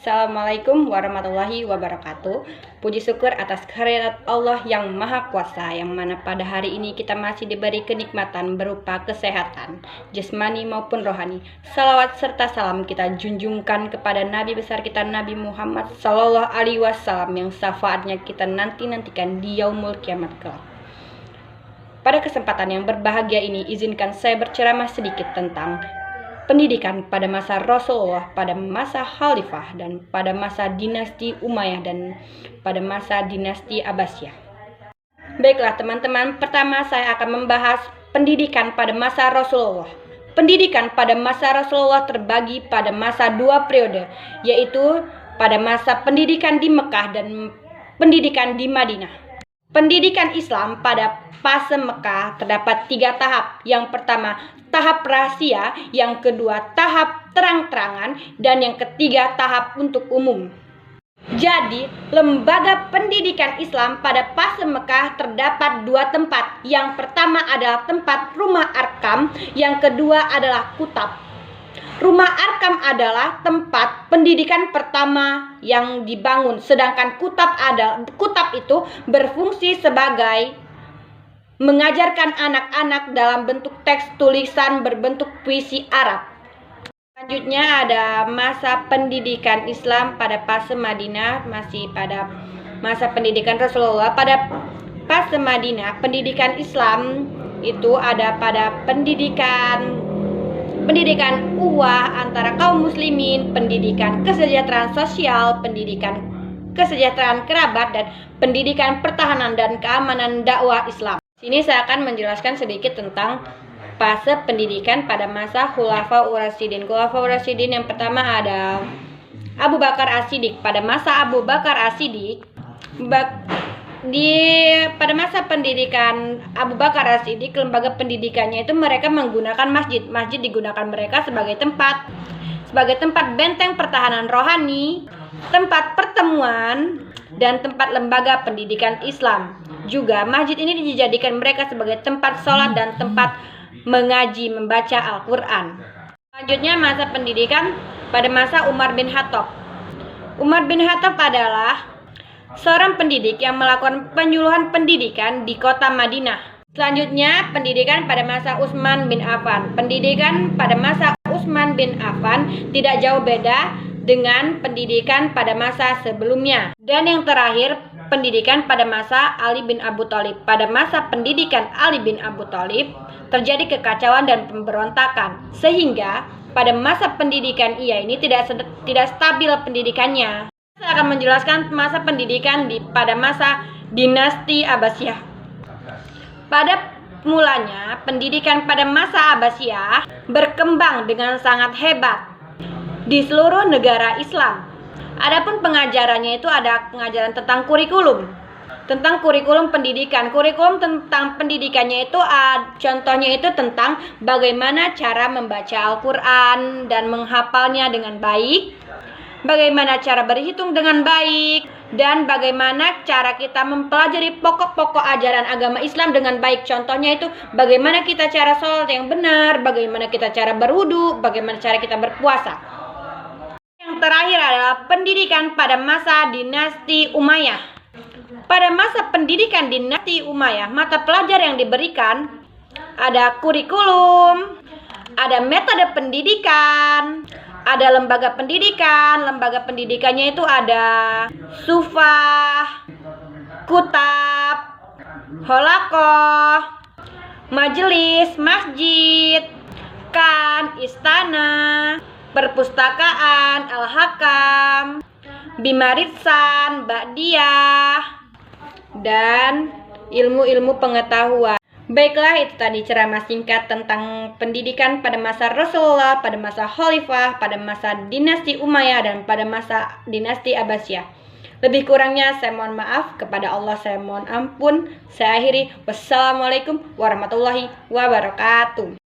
Assalamualaikum warahmatullahi wabarakatuh. Puji syukur atas kehadirat Allah yang Maha Kuasa, yang mana pada hari ini kita masih diberi kenikmatan berupa kesehatan jasmani maupun rohani. Salawat serta salam kita junjungkan kepada Nabi besar kita, Nabi Muhammad Sallallahu Alaihi Wasallam, yang syafaatnya kita nantikan di yaumul kiamat kelak. Pada kesempatan yang berbahagia ini, izinkan saya berceramah sedikit tentang pendidikan pada masa Rasulullah, pada masa Khalifah, dan pada masa dinasti Umayyah, dan pada masa dinasti Abbasiyah. Baiklah teman-teman, pertama saya akan membahas pendidikan pada masa Rasulullah. Pendidikan pada masa Rasulullah terbagi pada masa dua periode, yaitu pada masa pendidikan di Mekah dan pendidikan di Madinah. Pendidikan Islam pada fase Mekah terdapat 3 tahap. Yang pertama, tahap rahasia. Yang kedua, tahap terang-terangan. Dan yang ketiga, tahap untuk umum. Jadi, lembaga pendidikan Islam pada fase Mekah terdapat 2 tempat. Yang pertama adalah tempat Rumah Arkam. Yang kedua adalah Kutab. Rumah Arkam adalah tempat pendidikan pertama yang dibangun, sedangkan Kutab itu berfungsi sebagai mengajarkan anak-anak dalam bentuk teks tulisan berbentuk puisi Arab. Selanjutnya ada masa pendidikan Islam pada fase Madinah, masih pada masa pendidikan Rasulullah. Pada fase Madinah, pendidikan Islam itu ada pada pendidikan ukhuwah antara kaum muslimin, pendidikan kesejahteraan sosial, pendidikan kesejahteraan kerabat, dan pendidikan pertahanan dan keamanan dakwah Islam. Sini saya akan menjelaskan sedikit tentang fase pendidikan pada masa Khulafaur Rasyidin. Khulafaur Rasyidin yang pertama ada Abu Bakar As-Siddiq. Pada masa Abu Bakar As-Siddiq, pada masa pendidikan Abu Bakar As-Siddiq, lembaga pendidikannya itu mereka menggunakan masjid. Masjid digunakan mereka sebagai tempat benteng pertahanan rohani, tempat pertemuan, dan tempat lembaga pendidikan Islam. Juga masjid ini dijadikan mereka sebagai tempat sholat dan tempat mengaji membaca Al-Quran. Selanjutnya masa pendidikan pada masa Umar bin Khattab. Umar bin Khattab adalah seorang pendidik yang melakukan penyuluhan pendidikan di kota Madinah. Selanjutnya, pendidikan pada masa Utsman bin Affan. Pendidikan pada masa Utsman bin Affan tidak jauh beda dengan pendidikan pada masa sebelumnya. Dan yang terakhir, pendidikan pada masa Ali bin Abu Thalib. Pada masa pendidikan Ali bin Abu Thalib, terjadi kekacauan dan pemberontakan. Sehingga pada masa pendidikan ia ini tidak stabil pendidikannya. Saya akan menjelaskan masa pendidikan pada masa dinasti Abbasiyah. Pada mulanya, pendidikan pada masa Abbasiyah berkembang dengan sangat hebat di seluruh negara Islam. Adapun pengajarannya itu ada pengajaran tentang kurikulum pendidikan. Kurikulum tentang pendidikannya itu contohnya itu tentang bagaimana cara membaca Al-Quran dan menghafalnya dengan baik, bagaimana cara berhitung dengan baik, dan bagaimana cara kita mempelajari pokok-pokok ajaran agama Islam dengan baik. Contohnya itu bagaimana kita cara sholat yang benar, bagaimana kita cara berwudu, bagaimana cara kita berpuasa. Yang terakhir adalah pendidikan pada masa dinasti Umayyah. Pada masa pendidikan dinasti Umayyah, mata pelajar yang diberikan ada kurikulum, ada metode pendidikan, ada lembaga pendidikan. Lembaga pendidikannya itu ada sufah, kutab, holakoh, majelis, masjid, istana, perpustakaan, al-hakam, bimaritsan, ba'diyah, dan ilmu-ilmu pengetahuan. Baiklah, itu tadi ceramah singkat tentang pendidikan pada masa Rasulullah, pada masa Khalifah, pada masa dinasti Umayyah, dan pada masa dinasti Abbasiyah. Lebih kurangnya saya mohon maaf, kepada Allah saya mohon ampun. Saya akhiri, wassalamualaikum warahmatullahi wabarakatuh.